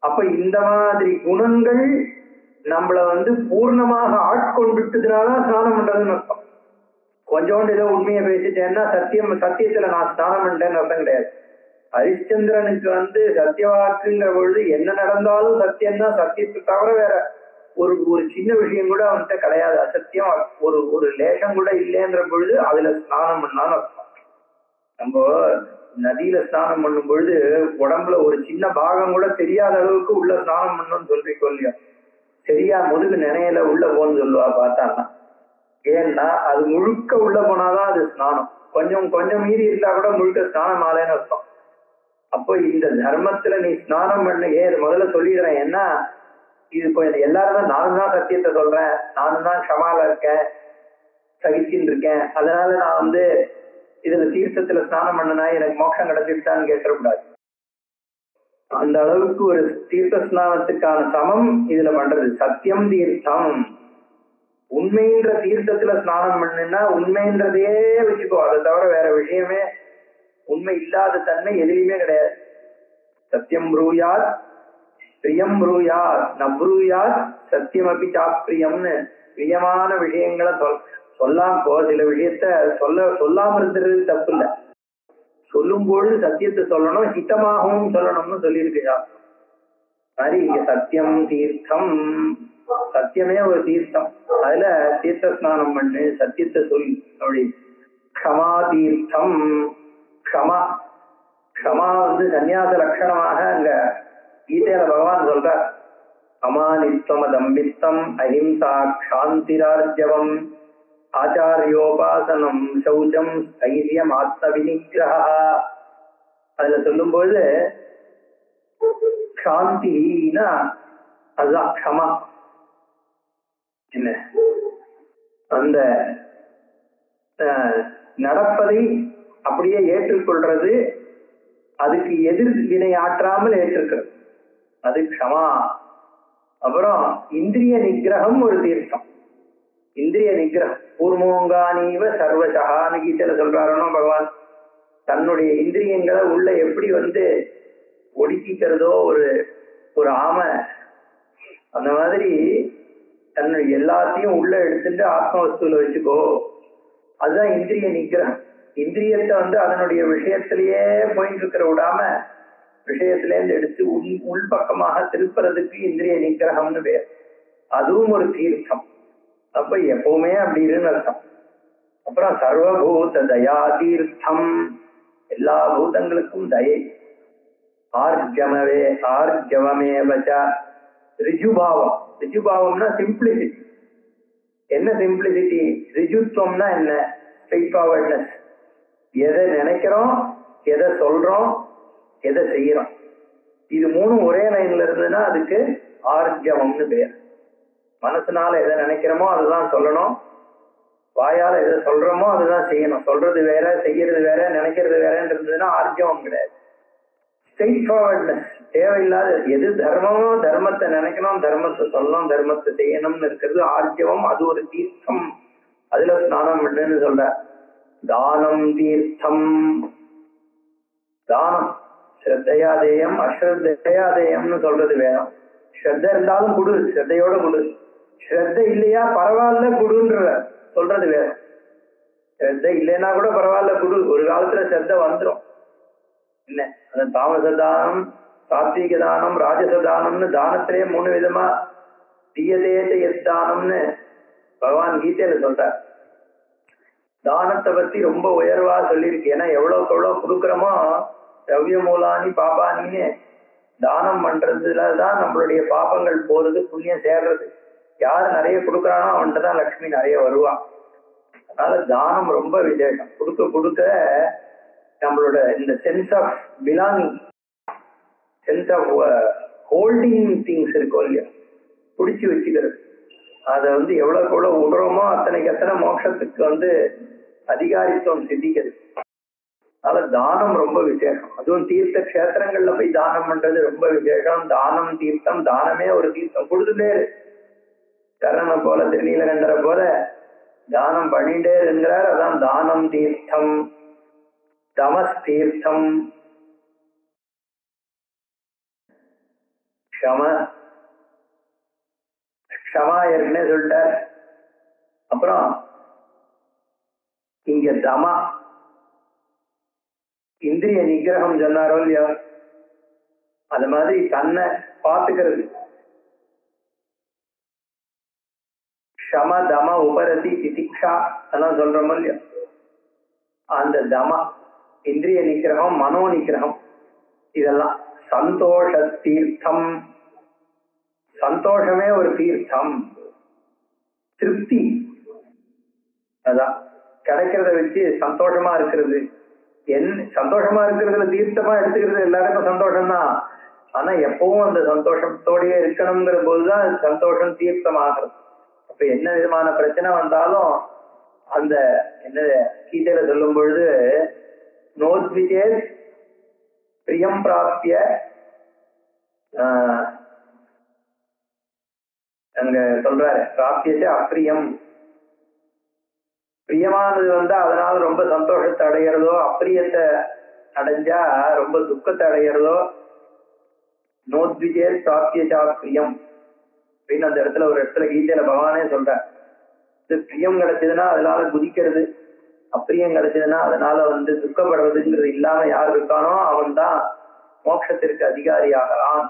அப்ப இந்த மாதிரி குணங்கள் நம்மள பூர்ணமாக ஆட்கொண்டுட்டதுனால ஸ்நானம் பண்றதுன்னு அர்த்தம். கொஞ்சோண்டு ஏதோ உண்மையை பேசிட்டேன்னா சத்தியத்துல நான் ஸ்நானம் பண்றேன்னு அர்த்தம் கிடையாது. ஹரிச்சந்திரனுக்கு சத்தியவாக்குங்கிற பொழுது என்ன நடந்தாலும் சத்தியம்னா, சத்தியத்தை தவிர வேற ஒரு ஒரு சின்ன விஷயம் கூட அவன்கிட்ட கிடையாது. அசத்தியம் ஒரு லேசம் கூட இல்லைன்ற பொழுது அதுல ஸ்நானம் பண்ணான்னு அர்த்தம். நம்ம நதியில ஸ்நானம் பண்ணும் பொழுது உடம்புல ஒரு சின்ன பாகம் கூட தெரியாத அளவுக்கு உள்ள ஸ்நானம் பண்ணணும்னு சொல்றீங்க இல்லையா, சரியா முதுகு நினையில உள்ள போன்னு சொல்லுவா பார்த்தான்னா. ஏன்னா அது முழுக்க உள்ள போனாதான் அது ஸ்நானம். கொஞ்சம் கொஞ்சம் மீறி இருந்தா கூட முழுக்க ஸ்நானம் ஆலைன்னு அர்த்தம். அப்போ இந்த தர்மத்துல நீ ஸ்நானம் பண்ண முதல்ல சொல்லிடுறேன். ஏன்னா இது கொஞ்சம் எல்லாரும் தான், நானும் தான் சத்தியத்தை சொல்றேன், நானும் தான் க்ஷமால இருக்கேன், சகிச்சுன்னு இருக்கேன், அதனால நான் இதுல தீர்த்தத்துல ஸ்நானம் பண்ணனா எனக்கு மோட்சம் கிடைச்சிருச்சான்னு கேட்டக்கூடாது. அந்த அளவுக்கு ஒரு தீர்த்த ஸ்நானத்துக்கான சமம் இதுல பண்றது. சத்தியம் தீர்த்தம், உண்மைன்ற தீர்த்தத்துல ஸ்நானம் பண்ணுன்னா உண்மைன்றதையே வச்சுக்கோ. அதை தவிர வேற விஷயமே உண்மை இல்லாத தன்மை எதுலையுமே கிடையாது. சத்தியம் ப்ரூயாத் பிரியம் ப்ரூயாத் ந ப்ரூயாத் சத்தியம் அப்படி சாப்பிரியம்னு பிரியமான விஷயங்களை சில விஷயத்த சொல்லாம இருந்துறது தப்பு இல்லை. சொல்லும்பொழுது சத்தியத்தை சொல்லணும், ஹிதமாகவும் சொல்லணும்னு சொல்லியிருக்கா. மாதிரி இங்க சத்தியம் தீர்த்தம், சத்தியமே ஒரு தீர்த்தம். அதுல தீர்த்த ஸ்நானம் பண்ணு, சத்தியத்தை சொல் அப்படி. க்ஷமா தீர்த்தம், க்ஷமா க்ஷமா சன்னியாச லட்சணமாக அங்க கீதையில பகவான் சொல்றார். அமானித்வம் அதம்பித்தம் அஹிம்சா க்ஷாந்திரார்ஜவம் ஆச்சாரியோபாசனம் சௌச்சம் ஸ்தைரியம் ஆத்ம வினிகிரஹா. அதுல சொல்லும்போது சாந்தினா அதுதான் க்ஷமா. என்ன அந்த நடப்பதை அப்படியே ஏற்றுக்கொள்றது, அதுக்கு எதிர் வினை ஆற்றாமல் ஏற்றுக்கிறது, அது க்ஷமா. அப்புறம் இந்திரிய நிகிரகம் ஒரு தீர்த்தம். இந்திரிய நிகிரகம் பூர்மோங்கானீவ சர்வசகான்னு கீதையில சொல்றாருனோ பகவான். தன்னுடைய இந்திரியங்களை உள்ள எப்படி ஒடுக்கிக்கிறதோ ஒரு ஆமை, அந்த மாதிரி தன்னுடைய எல்லாத்தையும் உள்ள எடுத்துட்டு ஆத்ம வஸ்துல வச்சுக்கோ. அதுதான் இந்திரிய நிகிரகம். இந்திரியத்தை அதனுடைய விஷயத்திலேயே போயிட்டு இருக்கிற விடாம விஷயத்திலேருந்து எடுத்து உள்பக்கமாக திருப்புறதுக்கு இந்திரிய நிகிரகம்னு பேர். அதுவும் ஒரு தீர்த்தம். அப்ப எப்பவுமே அப்படின்னு அர்த்தம். அப்புறம் சர்வபூத தயா தீர்த்தம், எல்லா பூதங்களுக்கும் தயை. ஆர்ஜவமே ஆர்ஜவமேவச ரிஜுபாவம். ரிஜுபாவம்னா சிம்பிளிசிட்டி. என்ன சிம்பிளிசிட்டி? ரிஜுத்துவம்னா என்ன? Straight forwardness. எதை நினைக்கிறோம், எதை சொல்றோம், எதை செய்யறோம், இது மூணும் ஒரே லைன்ல இருந்ததுன்னா அதுக்கு ஆர்ஜவம்னு பேர். மனசுனால எதை நினைக்கிறோமோ அதுதான் சொல்லணும், வாயால எதை சொல்றோமோ அதுதான் செய்யணும். சொல்றது வேற, செய்யறது வேற, நினைக்கிறது வேறன்னு இருந்ததுன்னா ஆர்ஜவம் கிடையாது. Straight forwardness. தேவையில்லாத எது தர்மமோ தர்மத்தை நினைக்கணும், தர்மத்தை சொல்லணும், தர்மத்தை செய்யணும்னு இருக்கிறது ஆர்ஜவம். அது ஒரு தீர்த்தம். அதுல ஸ்நானம் பண்ணுன்னு சொல்ற. தானம் தீர்த்தம். தானம் ஸ்ரத்தையாதேயம் அஸ்ரத்தையாதேயம்னு சொல்றது வேணும். ஸ்ரத்த இருந்தாலும் குடு, ஸ்ரத்தையோட குடு. ஸ்ரத்த இல்லையா பரவாயில்ல குடுன்ற சொல்றது வேணும். ஸ்ரத்த இல்லைன்னா கூட பரவாயில்ல குடு. ஒரு காலத்துல ஸ்ரத்த வந்துடும். என்ன அந்த தாமச தானம், சாத்வீக தானம், ராஜச தானம்னு தானத்திலேயே 3 விதமா தீயதேத எத்தானம்னு பகவான் கீதையில சொல்றார். தானத்தை பத்தி ரொம்ப உயர்வா சொல்லியிருக்கு. ஏன்னா எவ்வளவுக்கு எவ்வளவு கொடுக்குறோமோ திரவிய மூலானி பாபானின்னு தானம் பண்றதுலதான் நம்மளுடைய பாபங்கள் போறது, புண்ணியம் சேர்றது. யாரு நிறைய கொடுக்குறானோ அவன்கிட்ட தான் லட்சுமி நிறைய வருவான். அதனால தானம் ரொம்ப விசேஷம். கொடுக்க கொடுக்க நம்மளோட இந்த sense of belonging, sense of holding things இருக்கும் இல்லையா, பிடிச்சி வச்சுக்கிறது, அதை எவ்வளவுக்கு எவ்வளவு விடுறோமோ அத்தனைக்கு அத்தனை மோட்சத்துக்கு அதிகாரித்துவம் சித்திக்கிறது. அதனால தானம் ரொம்ப விசேஷம். அதுவும் தீர்த்த கஷேத்திரங்கள்ல போய் தானம் பண்றது ரொம்ப விசேஷம். தானம் தீர்த்தம். தானமே ஒரு தீர்த்தம். கொடுத்துட்டே கரணை போல திருநீலகண்டரை போல தானம் பண்ணிட்டே இருக்கிறார். அதான் தானம் தீர்த்தம். தமஸ் தீர்த்தம். க்ஷமா ஏற்கனவே சொல்லிட்டார். அப்புறம் இங்க தமா இந்திரிய நிகிரகம் சொன்னாரோ இல்லையா, அது மாதிரி தன்னை பார்த்துக்கிறது. க்ஷம தம உபரதி திதிக்ஷா அதெல்லாம் சொல்றோமோ இல்லையா, அந்த தம இந்திரிய நிகிரகம், மனோ நிகிரகம், இதெல்லாம் சந்தோஷ தீர்த்தம். சந்தோஷமே ஒரு தீர்த்தம். திருப்தி, அதான் கிடைக்கிறத வச்சு சந்தோஷமா இருக்கிறது. சந்தோஷமா இருக்கிறதுல தீர்த்தமா எடுத்துக்கிறது எல்லாருக்கும் சந்தோஷம்தான். ஆனா எப்பவும் அந்த சந்தோஷத்தோடயே இருக்கணுங்கிற போதுதான் சந்தோஷம் தீர்த்தம் ஆகிறது. அப்ப என்ன விதமான பிரச்சனை வந்தாலும் அந்த என்ன கீதையில சொல்லும் பொழுது நோத்விஜே பிரியம் பிராப்திய, அங்க சொல்றாரு பிராப்தியத்தை அப்பிரியம். பிரியமானது அதனால ரொம்ப சந்தோஷத்தை அடைகிறதோ, அப்பிரியத்தை அடைஞ்சா ரொம்ப துக்கத்தை அடைகிறதோ. நோத்விஜே பிராப்தியா பிரியம் அப்படின்னு அந்த இடத்துல ஒரு இடத்துல கீதையில பகவானே சொல்ற. பிரியம் கிடைச்சதுன்னா அதனால குதிக்கிறது, அப்பிரியம் கிடைச்சதுன்னா அதனால துக்கப்படுறதுங்கிறது இல்லாம யார் இருக்கானோ அவன் தான் மோட்சத்திற்கு அதிகாரியாகலாம்.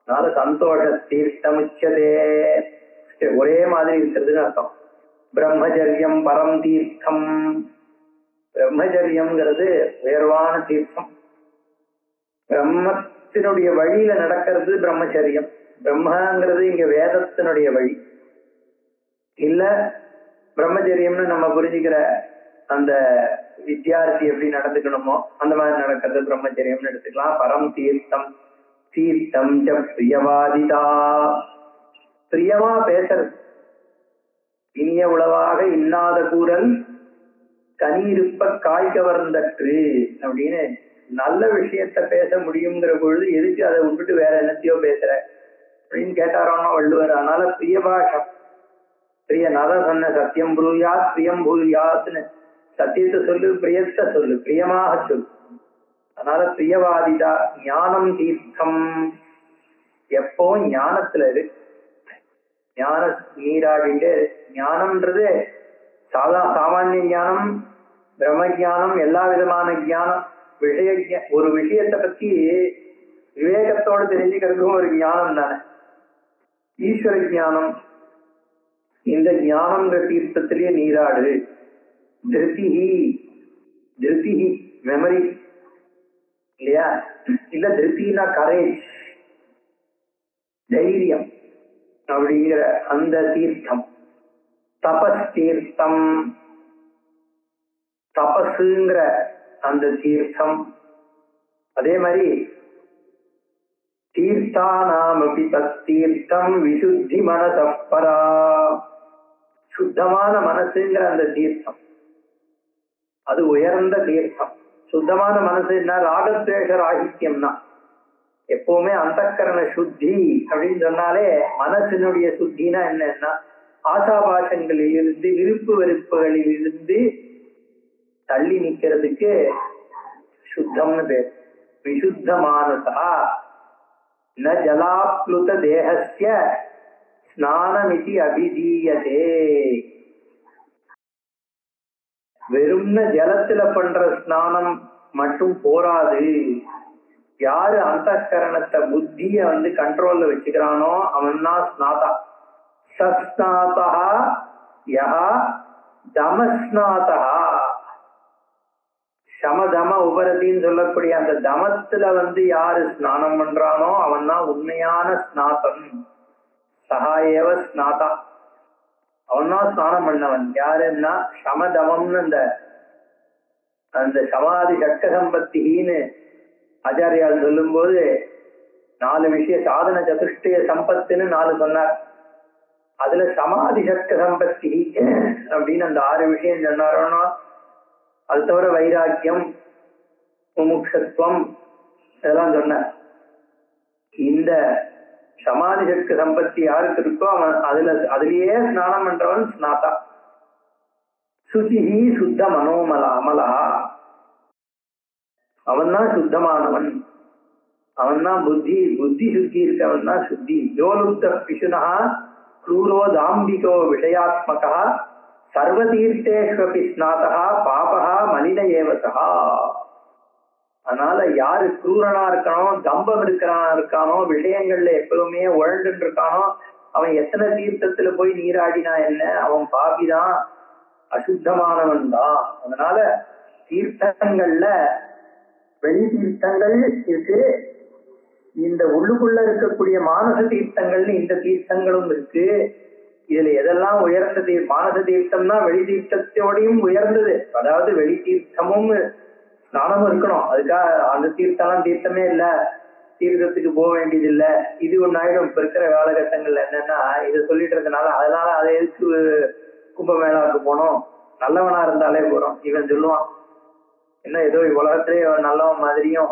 அதனால சந்தோஷ தீர்த்தம் உச்சதே, ஒரே மாதிரி இருக்கிறதுன்னு அர்த்தம். பிரம்மச்சரியம் பரம் தீர்த்தம், பிரம்மச்சரியம்ங்கிறது உயர்வான தீர்த்தம். பிரம்மத்தினுடைய வழியில நடக்கிறது பிரம்மச்சரியம். பிரம்மங்கிறது இங்க வேதத்தினுடைய வழி இல்ல. பிரம்மச்சரியம்னு நம்ம புரிஞ்சுக்கிற அந்த வித்தியார்த்தி எப்படி நடந்துக்கணுமோ அந்த மாதிரி நடக்கிறது பிரம்மச்சரியம்னு எடுத்துக்கலாம். பரம் தீர்த்தம், தீர்த்தம் ச பிரியவாதிதா, பிரியமா பேசுறது. இனிய உளவாக இன்னாத கூறல் கனியிருப்ப காய் கவர்ந்தற்று அப்படின்னு நல்ல விஷயத்த பேச முடியுங்கிற பொழுது எதுக்கு அதை விட்டுட்டு வேற என்னத்தையோ பேசுற அப்படின்னு கேட்டாரானோ வள்ளுவர். அதனால பிரியபாஷம், பிரிய நத சொன்ன சத்தியம் புரியாத் பிரியம் பூரியாத்னு, சத்தியத்தை சொல்லு, பிரியத்தை சொல்லு, பிரியமாக சொல்லு. அதனால பிரியவாதிதா. ஞானம் தீர்த்தம், எப்போ ஞானத்துல இரு, ஞான நீராடிட்டு. ஞானம்ன்றது சாமானிய ஞானம், பிரம்ம ஜானம், எல்லா விதமான ஞானம், ஒரு விஷயத்தை பத்தி விவேகத்தோடு தெரிஞ்சுக்கிறதுக்கும் ஒரு ஞானம் தானே ஈஸ்வர ஞானம். இந்த ஞானம்ன்ற தீர்த்தத்திலேயே நீராடு. திருப்திஹி, திருப்திஹி மெமரி இல்லையா, இல்ல திருப்தினா கரேஜ், தைரியம் அப்படிங்கிற அந்த தீர்த்தம். தபஸ் தீர்த்தம், தபஸுங்கிற அந்த தீர்த்தம். அதே மாதிரி தீர்த்தானாமபி தத்தீர்த்தம் விசுத்தி மனசப்பரா, சுத்தமான மனசுங்கிற அந்த தீர்த்தம் அது உயர்ந்த தீர்த்தம். சுத்தமான மனசுன்னா ராகத்வேஷ ராகித்யம்னா எப்பவுமே அந்தக்கரண சுத்தி அப்படின்னு சொன்னாலே மனசினுடைய சுத்தினா என்னன்னா ஆசாபாசங்களில் இருந்து விருப்பு வெறுப்புகளில் இருந்து தள்ளி நிக்கிறதுக்கு சுத்தம்னு பேர். விசுத்த மானசா ந ஜலாப்ளுத தேகஸ்ய ஸ்நானமிதி அபிதீயதே. வெறும்ன ஜலத்துல பண்ற ஸ்நானம் மட்டும் போராது. யாரு அந்தக்கரணத்தை புத்திய கண்ட்ரோல்ல வச்சுக்கிறானோ அவன் தான் ஸ்நாதா. சஸ்நாதா யஹா தமஸ்நாதா, சமதம உபரதின்னு சொல்லக்கூடிய அந்த தமத்துல யாரு ஸ்நானம் பண்றானோ அவன் தான் உண்மையான ஸ்நாதன். சகாயேவ ஸ்நாதா, அவன் தான் ஸ்நானம் பண்ணவன். யாருன்னா சமதமம்னு அந்த சமாதி சக்க சம்பத்தின்னு ஆச்சாரியால் சொல்லும் போது 4 விஷய சாதன சதுஷ்டய சம்பத்துன்னு 4 சொன்னார். அதுல சமாதி சக்க சம்பத்தி அப்படின்னு அந்த 6 விஷயம் சொன்னாரோன்னா, அது தவிர வைராக்கியம், முமுட்சத்துவம் இதெல்லாம் சொன்னார். இந்த சமாதி சக்க சம்பத்தி யாருக்கு இருக்கோ அவன் அதுலயே ஸ்நானம் பண்றவன் ஸ்நாதா. சுச்சிஹி சுத்த மனோமலா, அவன் தான் சுத்தமானவன். அவன் தான் புத்தி சுத்தி இருக்கவன் தான் சுத்தி. யோலுப்த பிசுனா க்ரூரோ தாம்பிகோ விஷயாத்மகா சர்வதீர்த்தேஷ்வபி ஸ்நாதா பாபகா மலின ஏவசா. அதனால யாரு க்ரூரனா இருக்கானோ, தம்பம் இருக்கானோ, விஷயங்கள்ல எப்பவுமே உழண்டு இருக்கானோ, அவன் எத்தனை தீர்த்தத்துல போய் நீராடினா என்ன, அவன் பாபிதான், அசுத்தமானவன் தான். அதனால தீர்த்தங்கள்ல வெளி தீர்த்தங்கள் இருக்கு, இந்த உள்ளுக்குள்ள இருக்கக்கூடிய மானச தீர்த்தங்கள்னு இந்த தீர்த்தங்களும் இருக்கு. இதுல எதெல்லாம் உயர்ந்த மானச தீர்த்தம்னா வெளி தீர்த்தத்தோடையும் உயர்ந்தது. அதாவது வெளி தீர்த்தமும் ஸ்நானமும் இருக்கணும். அதுக்காக அந்த தீர்த்தம்லாம் தீர்த்தமே இல்ல, தீர்த்தத்துக்கு போக வேண்டியது இல்ல, இது ஒன்னாயிடும். இப்ப இருக்கிற காலகட்டங்கள்ல என்னன்னா இதை சொல்லிட்டு இருக்கனால அதனால அதை எதுக்கு கும்பமேளாவுக்கு போனோம், நல்லவனா இருந்தாலே போறோம். இவன் சொல்லுவான் என்ன ஏதோ உலகத்திலே நல்லவன் மாதிரியும்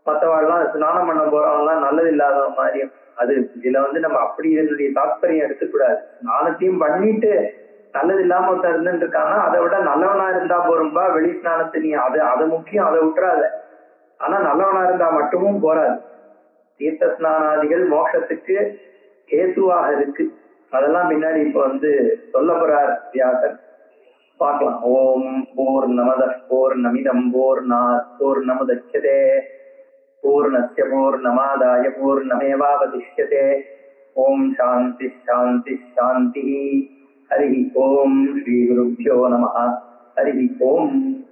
மற்றவாள்லாம் ஸ்நானம் பண்ண போறவங்கலாம் நல்லது இல்லாதவன் மாதிரியும். அது இதுல நம்ம அப்படி இதனுடைய தாத்பரியம் எடுத்துக்கூடாது. ஸ்நானத்தையும் பண்ணிட்டு நல்லது இல்லாம ஒருத்தர் இருந்துட்டு இருக்காங்கன்னா அதை விட நல்லவனா இருந்தா போறோம்பா. வெளி ஸ்நானத்தை நீ அது முக்கியம், அதை விட்டுறாத. ஆனா நல்லவனா இருந்தா மட்டுமும் போறாது. தீர்த்த ஸ்நானாதிகள் மோட்சத்துக்கு ஹேத்துவாக இருக்கு. அதெல்லாம் பின்னாடி இப்ப சொல்ல போறார் வியாசர். பார்க்கலாம். ஓம் பூர்ணமத பூர்ணமிதம் பூர்ணாத் பூர்ணமுதச்யதே பூர்ணஸ்ய பூர்ணமாதாய பூர்ணமேவாவசிஷ்யதே. ஓம் சாந்தி சாந்தி சாந்தி. ஹரி ஓம். ஸ்ரீ குருப்யோ நமः. ஹரி ஓம்.